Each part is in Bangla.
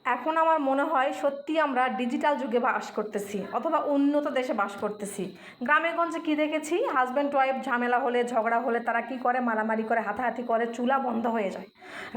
এখন আমার মনে হয় সত্যি আমরা ডিজিটাল যুগে বাস করতেছি অথবা উন্নত দেশে বাস করতেছি। গ্রামে গঞ্জে কী দেখেছি, হাজব্যান্ড ওয়াইফ ঝামেলা হলে, ঝগড়া হলে তারা কি করে, মারামারি করে, হাতাহাতি করে, চুলা বন্ধ হয়ে যায়,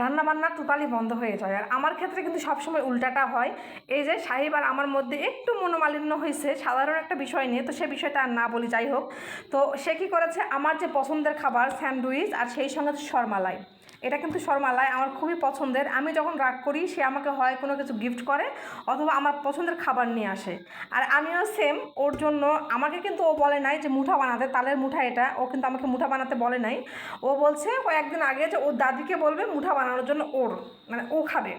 রান্নাবান্না টোটালি বন্ধ হয়ে যায়। আর আমার ক্ষেত্রে কিন্তু সবসময় উল্টাটা হয়। এই যে সাহিব আর আমার মধ্যে একটু মনোমালিন্য হয়েছে সাধারণ একটা বিষয় নিয়ে, তো সে বিষয়টা আর না বলি, যাই হোক। তো সে কী করেছে, আমার যে পছন্দের খাবার স্যান্ডউইচ আর সেই সঙ্গে শরমালাই, এটা কিন্তু শরমালাই আমার খুবই পছন্দের। আমি যখন রাগ করি সে আমাকে হয় কোনো কিছু গিফট করে অথবা আমার পছন্দের খাবার নিয়ে আসে। আর আমিও সেম ওর জন্য, আমাকে কিন্তু ও বলে নাই যে মুঠা বানাতে, তালের মুঠা এটা, ও কিন্তু আমাকে মুঠা বানাতে বলে নাই। ও বলছে কয়েকদিন আগে যে ওর দাদিকে বলবে মুঠা বানানোর জন্য, ওর মানে ও খাবে।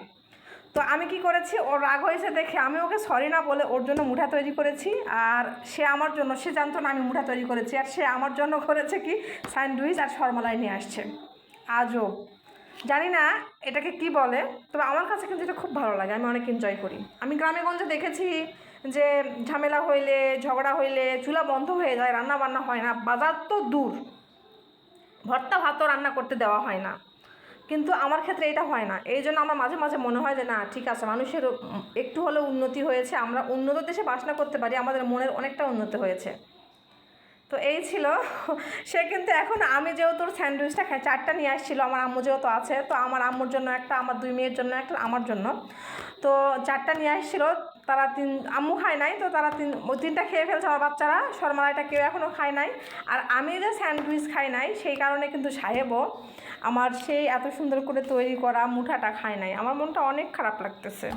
তো আমি কি করেছি, ওর রাগ হয়েছে দেখে আমি ওকে সরি না বলে ওর জন্য মুঠা তৈরি করেছি। আর সে আমার জন্য, সে জানতো না আমি মুঠা তৈরি করেছি, আর সে আমার জন্য করেছে কি স্যান্ডউইচ আর শরমালাই নিয়ে আসছে। আজও জানি না এটাকে কি বলে, তবে আমার কাছে কিন্তু এটা খুব ভালো লাগে, আমি অনেক এনজয় করি। আমি গ্রামে গঞ্জে দেখেছি যে ঝামেলা হইলে, ঝগড়া হইলে চুলা বন্ধ হয়ে যায়, রান্না বান্না হয় না, বাজার তো দূর, ভর্তা ভাতও রান্না করতে দেওয়া হয় না। কিন্তু আমার ক্ষেত্রে এটা হয় না। এই জন্য আমার মাঝে মাঝে মনে হয় যে না, ঠিক আছে, মানুষের একটু হলেও উন্নতি হয়েছে, আমরা উন্নত দেশে বাস না করতে পারি, আমাদের মনের অনেকটা উন্নতি হয়েছে। তো এই ছিল। সে কিন্তু এখন, আমি যেহেতু স্যান্ডউইচটা খাই, 4টা নিয়ে আসছিলো, আমার আম্মু যেহেতু আছে, তো আমার আম্মুর জন্য একটা, আমার 2 মেয়ের জন্য একটা, আমার জন্য। তো 4টা নিয়ে আসছিলো, তারা আম্মু খায় নাই, তো তারা 3টা খেয়ে ফেলছে আমার বাচ্চারা, শরমালাইটা কেউ এখনও খায় নাই। আর আমি যে স্যান্ডউইচ খাই নাই সেই কারণে কিন্তু সাহেবও আমার সেই এত সুন্দর করে তৈরি করা মুঠাটা খায় নাই। আমার মনটা অনেক খারাপ লাগতেছে।